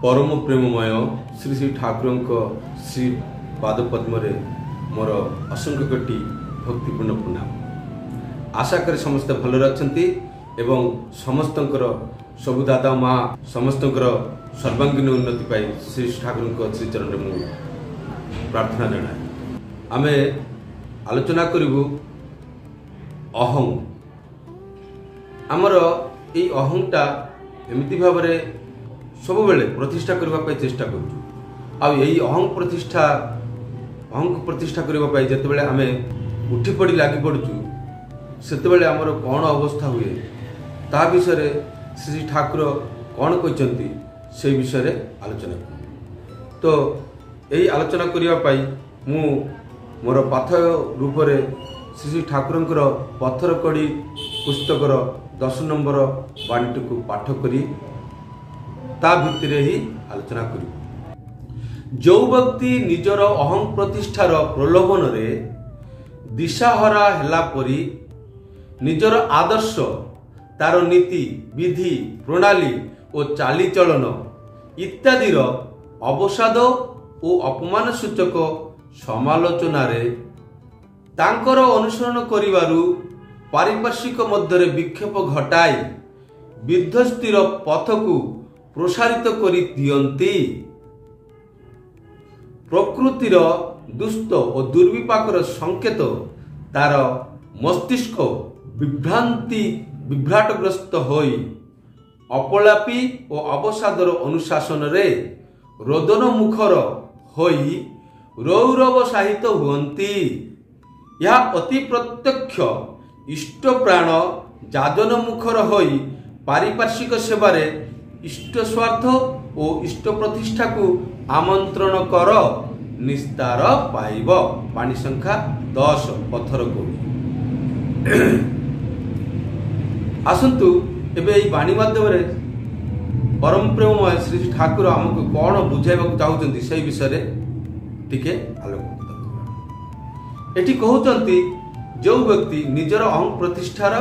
परम प्रेममय श्री श्री ठाकुर श्री पादपद्म मोर असंख्य कोटि भक्तिपूर्ण प्रणाम। आशा कर समस्त भलरे अछंती एवं समस्तंकर सबु दादा माँ समस्तंकर सर्वांगीन उन्नति पाई श्री ठाकुर श्री चरण मु प्रार्थना जनाए। आमे आलोचना करिबु अहं। आमर ए अहंटा एमती भाव सब बेले प्रतिष्ठा करने चेष्टा अहं प्रतिष्ठा करने जिते आम उठी पड़ी लगी पड़ू से आमर कौन अवस्था हुए ता विषय श्री ठाकुर कौन कहते से विषय आलोचना कर। तो यही आलोचना करने मु मोर पाथ रूप श्री श्री ठाकुर पत्थर कड़ी पुस्तकर 10 नंबर बाणीटी को पाठ करी ता भितर ही आलोचना करी। जो व्यक्ति निजर अहं प्रतिष्ठार प्रलोभन रे दिशाहरा हेला परी निजर आदर्श तार नीति विधि प्रणाली और चालीचलन इत्यादिर अवसाद और अपमान सूचक समालोचना रे तांकर अनुसरण करिवारु पारिपार्श्विक मध्य विक्षेप घटाई विध्वस्तिर पथ को प्रसारित करी दियंती। प्रकृतिर दुष्ट और दुर्विपाकर संकेत तार मस्तिष्क विभ्राटग्रस्त होई अपलापी और अवसादर अनुशासन रे रोदन मुखर होई रौरव साहित हुअंती। यह अति प्रत्यक्ष इष्ट प्राण जाजन मुखर होई पारिपार्श्विक सेवारे इष्ट स्वार्थ और इष्ट प्रतिष्ठा को आमंत्रण कर निस्तार पाइब। पानी संख्या 10 पत्थर कोड़ी। आसंतु एबे ई बाणी माध्यम परम प्रेममय श्री ठाकुर आमको कौन बुझाइबा चाहउचंती से विषय टिके आलोकपात करबा। एठी कहउचंती जो व्यक्ति निजर अहं प्रतिष्ठार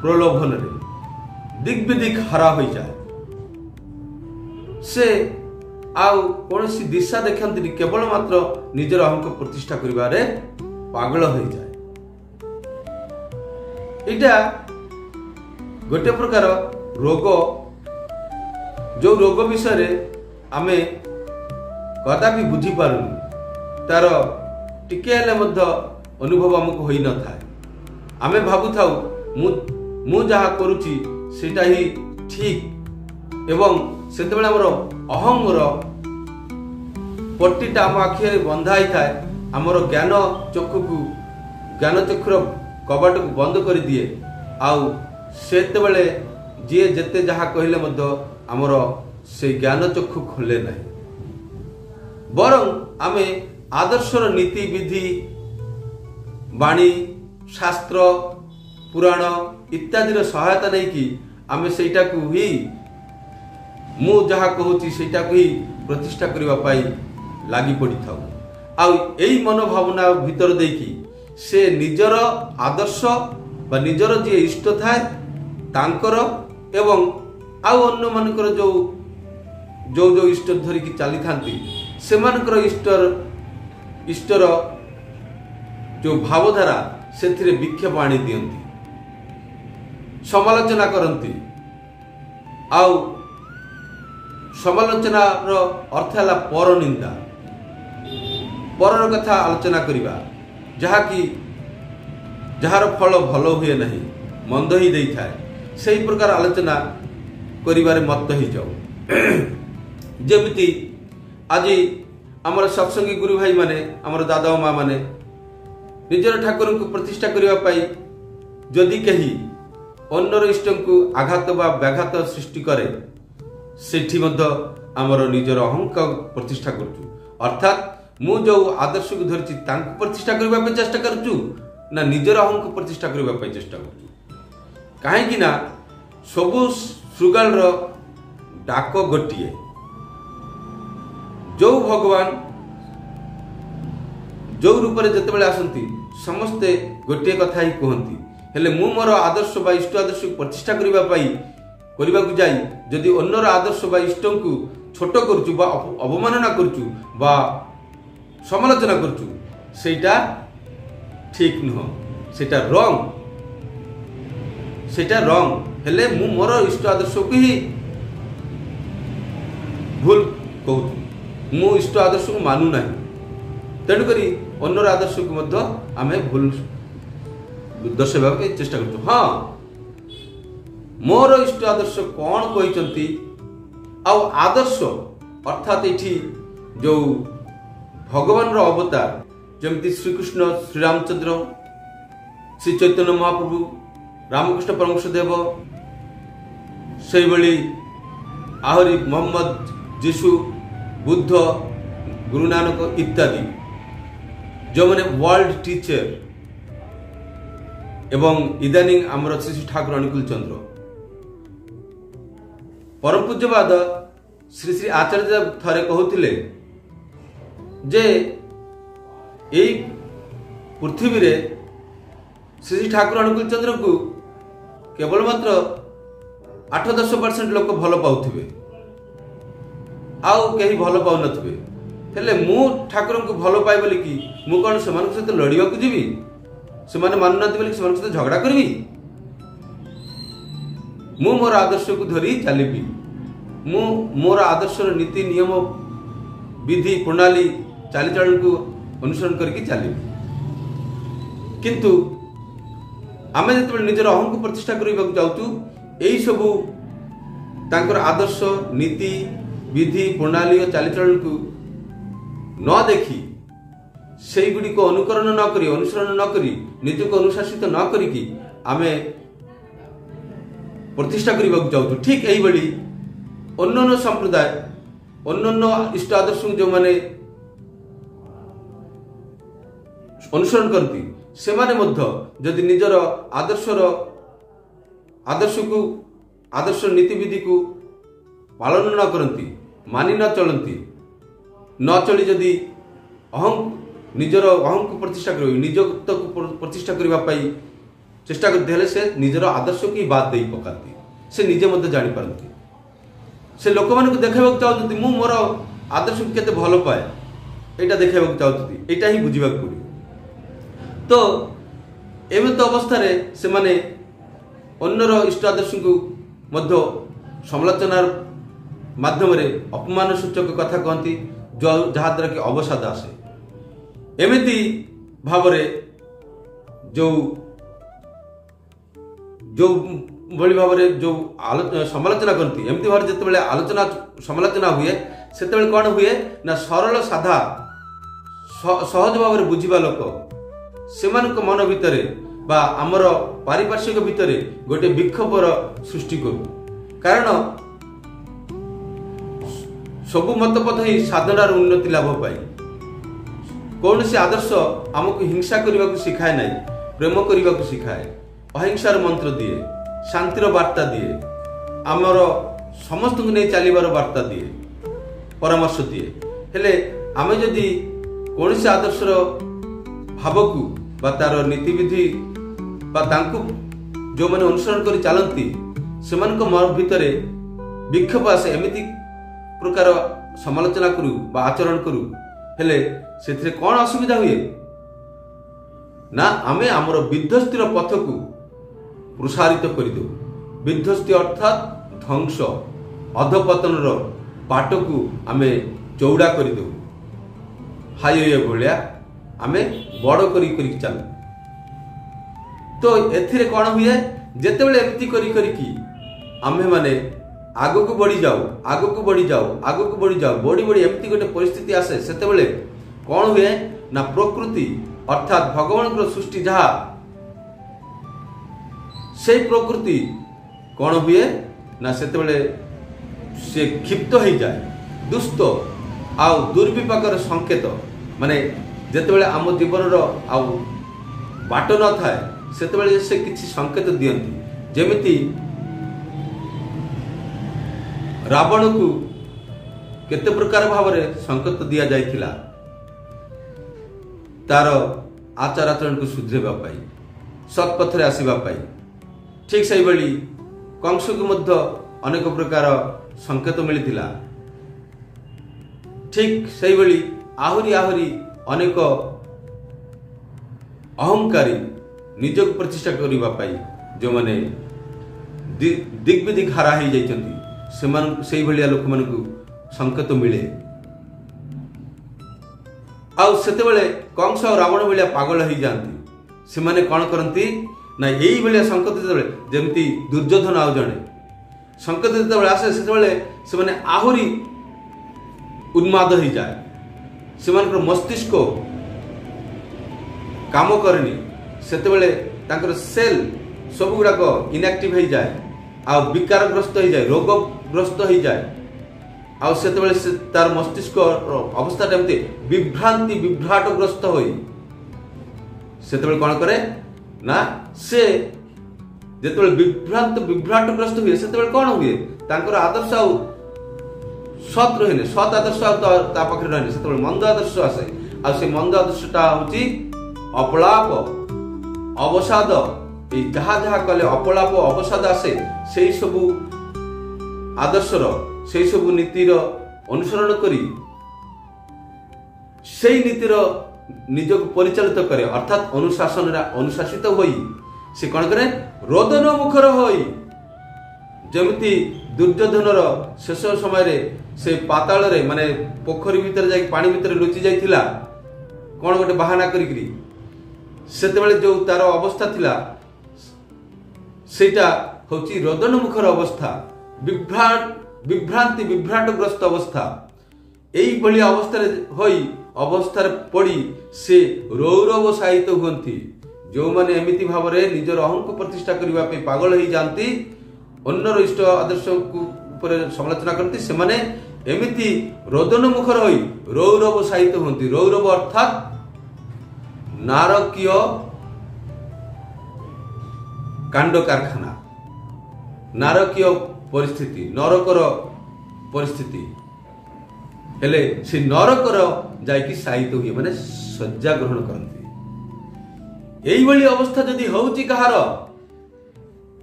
प्रलोभन रे दिग विदिक हरा हो जाए से आउ कौन सी दिशा देखती केवल मात्र निजर अहं को प्रतिष्ठा करिबारे पागल हो जाए। इटा गोटे प्रकार रोग जो रोग विषय आमे कदापि बुझी पारुनी तार टिके हेले मध्य अनुभव आमको होई न थाए। आमे भाबु थाउ मु जहा करूची सेटा ही ठीक एवं सेतेबेले हमर अहंगर पट्टीटा आम आखिरे बंधा ही थाए। आमर ज्ञान चक्षुर कबाट को बंद कर दिए आउ सेतेबेले जी जेते जहा कहले मध्य आमर से ज्ञान चक्षु खोले नहीं। बरं आमे आदर्शर नीति विधि बाणी शास्त्र पुराण इत्यादि सहायता नहीं कि आमे सेटा को ही मु जहा कहूची सेटा को ही प्रतिष्ठा करबा पाई लागी पड़ी थाउ। आउ एई मनोभावना भीतर देकी से निजर आदर्श बा निजर जे इष्ट थाए तांकर एवं आउ अन्य मानकर जो जो जो इष्ट धरिकी चली थांती से मानकर इष्टर जो भावधारा से विक्षेप आनी दियंती समालोचना करती। आउ समालोचनार अर्थ है पर निंदा परर कथा आलोचना करिबा जहाँकि जार फल भल हुए नहीं मंद ही दे थाए से प्रकार आलोचना करिबारे मत ही जाओ। जेमिति आज आमर सत्संगी गुरु भाई माने आमर दादा माँ माने निजर ठाकुर को प्रतिष्ठा करने पाई जदि कहीं अन्यर इष्ट को आघात बा व्याघात सृष्टि करे सेठी मध्य आमर निजर अहं का प्रतिष्ठा करचु अर्थात मु जो आदर्श को धरची तांको प्रतिष्ठा करने चेष्टा करचु ना निजर अहं को प्रतिष्ठा करने चेष्टा करचु। कहीं ना सबु श्रृगाल डाक गोटे जो भगवान जो रूप में जिते आसती समस्ते गोटे कथा ही कहती हेले मु मोर आदर्श बा इष्ट आदर्श को प्रतिष्ठा करने जाई जदि अन्यर आदर्श बा इष्ट को छोट करुचु बा अवमानना करुचु बा समालोचना करुचु सेटा ठीक नुह, सेटा रंग हेले मु मोर इष्ट आदर्श को ही भूल कहूँ, मु इष्ट आदर्श को मानु ना, तेणुक अन्यर आदर्श को मध्य आमे भूल दर्शाइबा के चेष्टा करछु। हाँ मोर इष्ट आदर्श कौन कहते आ आदर्श अर्थात ये जो भगवान रो अवतार जमती श्रीकृष्ण श्री रामचंद्र श्री चैतन्य महाप्रभु रामकृष्ण परमहंस देव से भली आहरी मोहम्मद जीशु बुद्ध गुरु नानक इत्यादि जो मैंने वर्ल्ड टीचर एवं इदानीं आमर श्री श्री ठाकुर अनुकूल चंद्र परम पूज्यवाद श्री श्री आचार्य थरे कहते जे यही पृथ्वी रे श्री श्री ठाकुर अनुकूल चंद्र को केवल मात्र 8-10% लोक भल पाउथिबे आउ कहीं भल पाउ नथिबे, हेले मु ठाकुर को भल पाए बोली कि मु कौन से सहित लड़िया को जीवी, से मानु ना बोली सहित झगड़ा करी, मु मोर आदर्श को धरी चलि, मु मोर आदर्श नीति नियम विधि प्रणाली चालीचलन को अनुसरण करके चलि। किंतु आमे जब निजर अहम को प्रतिष्ठा करबा चाहूँ यही सबू तांकर आदर्श नीति विधि प्रणाली और चालीचलन को न देखी से गुड़ी को अनुकरण न करी अनुसरण न करी निजक अनुशासित न करी आमे प्रतिष्ठा करबा चाहूँ। ठीक यही बड़ी अन्य संप्रदाय अन्य इष्ट आदर्श जो माने अनुसरण करती से माने मध्य जदि निजर आदर्श को आदर्श नीति विधि को पालन न करती मानि न चलती न चली जदि अहम निजर अहम को प्रतिष्ठा कर निजत्व को प्रतिष्ठा करने चेष्टा करते से निजर आदर्श को ही बात दे पकाती से निजे मध्य जानी पारती से लोक मान देखा चाहते मु मोर आदर्श को केते भल पाए यहाँ देखा चाहती यहाँ ही बुझा पड़े। तो एमत अवस्था से माने अन्यर इष्ट आदर्श को मध्य समालोचनार माध्यम अपमान सूचक कथा कहती जहाद्वारा कि अवसाद आसे एमती भाव जो जो भली भाव जो समालोचना करती एमती भाव जिते आलोचना समालोचना हुए से कौन हुए ना सरल साधा सहज भाव में बुझा लोक से मन भितर बा आमर पारिपार्श्विक भितर गोटे विक्षोभर सृष्टि करू कारण सबु मतपथ ही साधनार उन्नति लाभ पाई कौन से आदर्श आमको हिंसा करने को शिखाए ना प्रेम करने को शिखाए अहिंसार मंत्र दिए शांतिर वार्ता दिए आमर समस्त को नहीं चलबार वार्ता दिए परामर्श दिए हेले आमे जदि कौन से आदर्शर भाव को बा तार नीतिविधि बा तांकु जो मैंने अनुसरण कर चलती से मन भितर विक्षोभ आसे एमती प्रकार समालोचना करू बा आचरण करू हेले से कौन असुविधा हुए ना आमे आमर विध्वस्तिर पथ को प्रसारित करदे विध्वस्ति अर्थात ध्वंस अधपतन बाट को आमे चौड़ा करदे हाई भाया आमे बड़ करी चल। तो एथिरे कौन हुए जेते बेले एमती करी आमे माने आगो को बढ़ी जाओ आगो को बढ़ी जाओ आगो को बढ़ी जाओ बढ़ी बढ़ी एमती गोटे परिस्थिति आसे सेते बेले कौन हुए ना प्रकृति अर्थात भगवान को सृष्टि जहा से प्रकृति कौन हुए ना सेते बेले से क्षिप्त हो जाए दुष्ट आउ दुर्विपाकर संकेत माने जेतेबेले आम जीवन आउ बाट न थाए सेतेबेले से किछि संकेत दियंती जेमिति रावण को केते प्रकार भाव में संकेत दिया जाइथिला तार आचार आचरण को सुधरेबा पाई सत पथरे आसीबा पाई ठीक सही बली कंस को मध्य अनेक प्रकार संकेत मिलिथिला ଠିକ୍ ସେଇଭଳି ଆହୁରି ଆହୁରି ଅନେକ ଅହଙ୍କାରୀ ନିଜକୁ ପ୍ରତିଷ୍ଠା କରିବା ପାଇଁ ଯେଉଁମାନେ ଦିଗ୍ବିଦିଗ ହାରା ହେଇଯାଇଛନ୍ତି ସେମାନଙ୍କୁ ସେଇଭଳିଆ ଲୋକମାନଙ୍କୁ ସଂକେତ ମିଳେ। ଆଉ ସେତେବେଳେ କଂସ ଆଉ ରାବଣ ଭଳିଆ ପାଗଳ ହେଇଯାଆନ୍ତି। ସେମାନେ କ'ଣ କରନ୍ତି ନା ଏଇଭଳିଆ ସଂକେତ ଯେତେବେଳେ ଯେମିତି ଦୁର୍ଯ୍ୟୋଧନ ଆଉ ଜଣେ ସଂକେତ ଯେତେବେଳେ ଆସେ ସେତେବେଳେ ସେମାନେ ଆହୁରି ଉନ୍ମାଦ ହେଇଯାଏ। ସେମାନଙ୍କର ମସ୍ତିଷ୍କ କାମ କରେନି। ସେତେବେଳେ ତାଙ୍କର ସେଲ୍ ସବୁ ଗୁଡ଼ାକ ଇନ୍ଆକ୍ଟିଭ ହେଇଯାଏ ଆଉ ବିକାରଗ୍ରସ୍ତ ହେଇଯାଏ, ରୋଗଗ୍ରସ୍ତ ହେଇଯାଏ। ଆଉ ସେତେବେଳେ ସେ ତାର ମସ୍ତିଷ୍କ ଅବସ୍ଥାଟା ଏମିତି ବିଭ୍ରାଟଗ୍ରସ୍ତ ହୋଇ ସେତେବେଳେ କ'ଣ କରେ ନା ସେ ଯେତେବେଳେ ବିଭ୍ରାଟଗ୍ରସ୍ତ ହୁଏ ସେତେବେଳେ କ'ଣ ହୁଏ ତାଙ୍କର ଆଦର୍ଶ ଆଉ ସତ୍ ରହେନି, ସତ୍ ଆଦର୍ଶ ଆଉ ତା ପାଖରେ ରହେନି। ସେତେବେଳେ ମନ୍ଦ ଆଦର୍ଶ ଆସେ ଆଉ ସେ ମନ୍ଦ ଆଦର୍ଶଟା ହେଉଛି ଅପଳାପ ଅବସାଦ। এই যাহা যাহা কলে অপলাপ অবসাদ আসে সেই সবু আদর্শর সেই সবু নীতির অনুসরণ করি সেই নীতির নিজকে পরিচালিত করে অর্থাৎ অনুশাসিত হই সে কোন করে রোদন মুখর হই। যেমিতি দুর্যোধনর শেষ সময়ে সে পাতাଳରେ মানে পোখରୀ ভিতরে যাই পানি ভিতরে লুচি যাইଥିଲା কোন গোটে বাহানা করিকি সেতেবেলে যে তার অবস্থা ଥିଲା সেইটা হচ্ছে রোদন মুখর অবস্থা, বিভ্রাটগ্রস্ত অবস্থা। এইভাবে অবস্থার পড়ি সে রৌরব সাহিত্য হুঁতি। যে এমিতি ভাবে নিজের অহংক প্রতিষ্ঠা করা পাগল হয়ে যাতে অন্যর ইষ্ট আদর্শ উপরে সমালোচনা করতে সেমানে এমিতি রোদন মুখর হই রৌরব সাহিত্য হুঁতি। রৌরব অর্থাৎ নারকীয় কাণ্ড কারখানা, নারকীয় পরিস্থিতি, নরকর পরিস্থিতি হেলে সে নরকর যাইকি সাহিত্য হুଏ মানে শয্যা গ্রহণ করতে। এইভাবে অবস্থা যদি হচ্ছে কাহার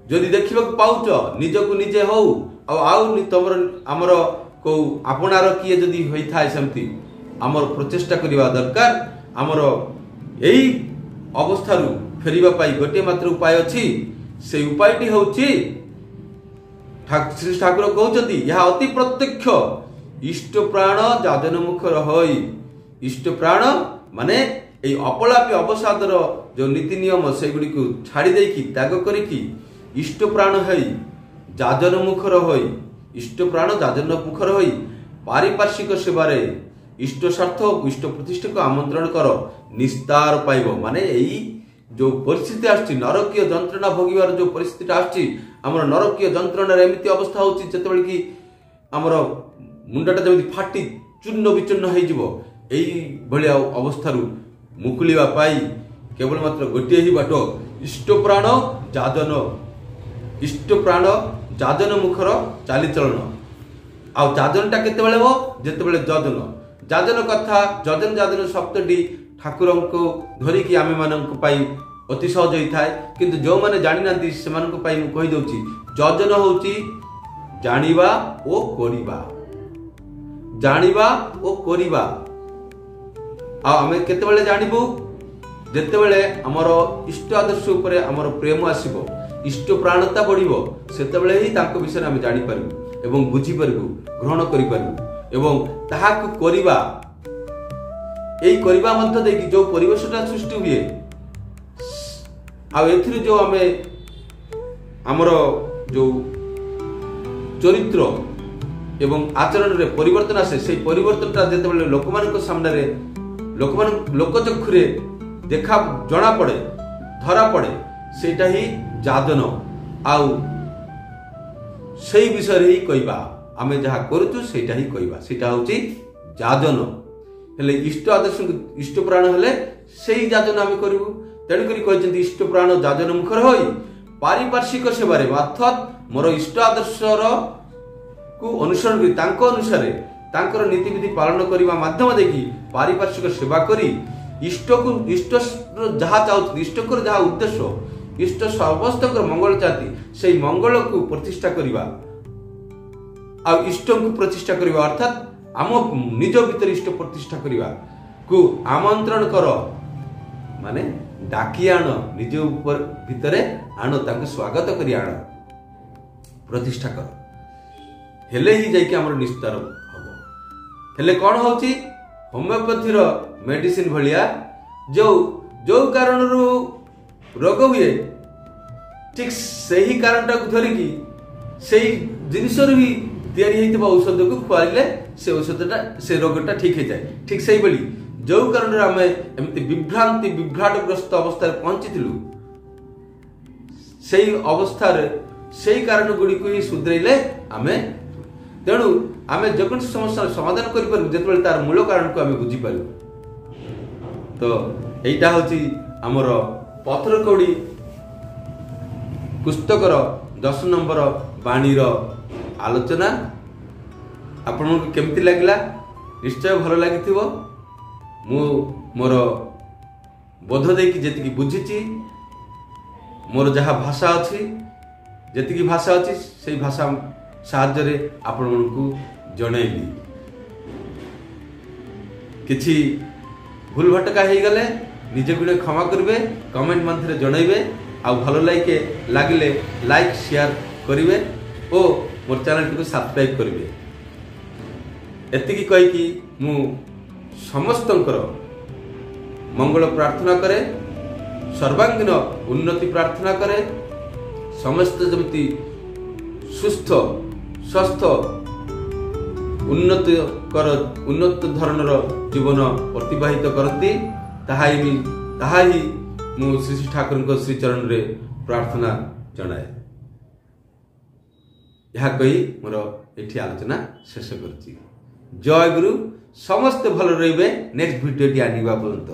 যদি দেখা পাউছ নিজকু নিজে হও আউ তোমার আমার কৌ আপনার কিଏ যদি হয়ে থাকে সেমতি আমার প্রচেষ্টা করা দরকার। আমার এই অবস্থার ফেরিবা পাই গোটিয়ে মাত্র উপায় ଅଛି। সেই উপায়টি হচ্ছে শ্রী ঠাকুর কହୁଛନ୍ତି ଏହା অতি প্রত্যক্ষ ইষ্ট প্রাণ যাজন মুখর হই। ইষ্ট প্রাণ মানে এই অপলাপী অবসাদর যে নীতি নিয়ম সেগুড়ি ছাড়ি দেইকি ত্যাগ করিকি ইষ্ট প্রাণ হই যাজন মুখর হই। ইষ্ট প্রাণ যাজন মুখর হই পারিপার্শ্বিক সেবারে ইষ্ট স্বার্থ ইষ্ট প্রতিষ্ঠাকে আমন্ত্রণ কর নিস্তার পাইব। মানে এই যে পরিস্থিতি আসছে নরকীয় যন্ত্রণা ভোগিবার যে পরিস্থিতিটা আসছে আমার নরকীয় যন্ত্রণার এমিতি অবস্থা হচ্ছে যেতবে কি আমার মুন্ডাটা যেমন ফাটি চূর্ণ বিচূর্ণ হয়ে যাব। এই ভায়া অবস্থার মুকুলিবা পাই কেবলমাত্র গোটিয়ে হি বাট ইষ্টপ্রাণ যাজন মুখর চালিচলন। ଆଉ ଯାଜନଟା କେତେବେଳେ ହେବ ଯେତେବେଳେ ଯଜନ ଯାଜନ କଥା ଯଜନ ଯାଜନ ଶବ୍ଦଟି ଠାକୁରଙ୍କୁ ଧରିକି ଆମେମାନଙ୍କ ପାଇଁ ଅତି ସହଜ ହୋଇଥାଏ। କିନ୍ତୁ ଯେଉଁମାନେ ଜାଣିନାହାନ୍ତି ସେମାନଙ୍କ ପାଇଁ ମୁଁ କହିଦେଉଛି ଯଜନ ହେଉଛି ଜାଣିବା ଓ କରିବା, ଜାଣିବା ଓ କରିବା। ଆଉ ଆମେ କେତେବେଳେ ଜାଣିବୁ ଯେତେବେଳେ ଆମର ଇଷ୍ଟ ଆଦର୍ଶ ଉପରେ ଆମର ପ୍ରେମ ଆସିବ, ଇଷ୍ଟ ପ୍ରାଣତା ବଢ଼ିବ, ସେତେବେଳେ ହିଁ ତାଙ୍କ ବିଷୟରେ ଆମେ ଜାଣିପାରିବୁ ଏବଂ ବୁଝିପାରିବୁ, ଗ୍ରହଣ କରିପାରିବୁ ଏବଂ ତାହାକୁ କରିବା। এই କରିବା ମଧ୍ୟ ଦେଇକି ଯେଉଁ ପରିବେଶଟା ସୃଷ୍ଟି ହୁଏ ଆଉ ଏଥିରୁ ଯେଉଁ ଆମେ ଆମର ଯେଉଁ ଚରିତ୍ର ଏବଂ ଆଚରଣରେ ପରିବର୍ତ୍ତନ ଆସେ সেই ପରିବର୍ତ୍ତନଟା ଯେତେବେଳେ ଲୋକମାନଙ୍କ ସାମ୍ନାରେ ଲୋକଚକ୍ଷୁରେ ଦେଖା ଜଣା ପଡ଼େ ଧରା ପଡ଼େ ସେଇଟା ହିଁ ଯାଜନ। ଆଉ সেই বিষୟରେ ହିଁ କହିବା ଆମେ ଯାହା କରୁଛୁ ସେଇଟା ହିଁ କହିବା, ସେଇଟା ହେଉଛି ଯାଜନ। ହେଲେ ଇଷ୍ଟ ଆଦର୍ଶ ଇଷ୍ଟ ପ୍ରାଣ ହେଲେ ସେଇ ଯାଜନ ଆମେ କରିବୁ। ତେଣୁକରି କହିଛନ୍ତି ଇଷ୍ଟ ପ୍ରାଣ ଯାଜନ ମୁଖର ହୋଇ ପାରିପାର୍ଶ୍ବିକ ସେବାରେ ଅର୍ଥାତ୍ ମୋର ଇଷ୍ଟ ଆଦର୍ଶର କୁ ଅନୁସରଣ କରି ତାଙ୍କ ଅନୁସାରେ ତାଙ୍କର ନୀତିବିଧି ପାଳନ କରିବା ମାଧ୍ୟମ ଦେଇକି ପାରିପାର୍ଶ୍ବିକ ସେବା କରି ଇଷ୍ଟକୁ ଇଷ୍ଟ ଯାହା ଚାହୁଁଛନ୍ତି ଇଷ୍ଟଙ୍କର ଯାହା ଉଦ୍ଦେଶ୍ୟ ଇଷ୍ଟ ସମସ୍ତଙ୍କର ମଙ୍ଗଳ ଚାହାନ୍ତି ସେଇ ମଙ୍ଗଳକୁ ପ୍ରତିଷ୍ଠା କରିବା ଆଉ ଇଷ୍ଟଙ୍କୁ ପ୍ରତିଷ୍ଠା କରିବା ଅର୍ଥାତ୍ आम निज भीतर इष्ट प्रतिष्ठा करने को आमंत्रण कर माने डाकी आण निज भितर आण ताको स्वागत करी आण प्रतिष्ठा कर हेले ही जाइए आम निस्तार हम हेले कौन होची होमियोपैथी मेडिसिन भलिया जो जो कारण रोग हुए ठीक से ही कारण टाक धरिकी से जिनस भी औषध को खुआइले से औषधटा से रोगटा ठीक हो जाए ठीक से ही जो कारण आम एमती विभ्रांति विभ्राटग्रस्त अवस्था पहुंची से अवस्था से कारण गुड़िक ही सुधरइले आमे तेणु आम जेकोसी समस्या समाधान करूँ जो तार मूल कारण को आम बुझीपर तो यहीटा हूँ आमर पथर कौड़ी पुस्तकर 10 नंबर बाणी आलोचना आपण केमती लगिला निश्चय भल लगी मु मोर बोध देकी जेतिकी बुझीची मोर जहाँ भाषा अच्छी जेतिकी भाषा अच्छी से भाषा साहाय्य आपण को जनइली किछि भूल भटका हो गले निजे गुणे क्षमा करेंगे कमेंट मध्य जनइबे आ भल लगिले लाइक शेयर करेंगे और मोर चैनल को सब्सक्राइब करेंगे एतिकी कहीकि मु समस्तंकर मंगल प्रार्थना करे सर्वांगीन उन्नति प्रार्थना करे समस्त जमती सुस्थ स्वस्थ उन्नत धरणर जीवन अतिबाहित करती ताहा ही मु श्री श्री ठाकुर श्री चरण रे प्रार्थना जनाए यह कही मोर एठी आलोचना शेष करछि जय गुरु समस्त भल रहिबे नेक्स्ट वीडियो टी आनिबा पर्यंत।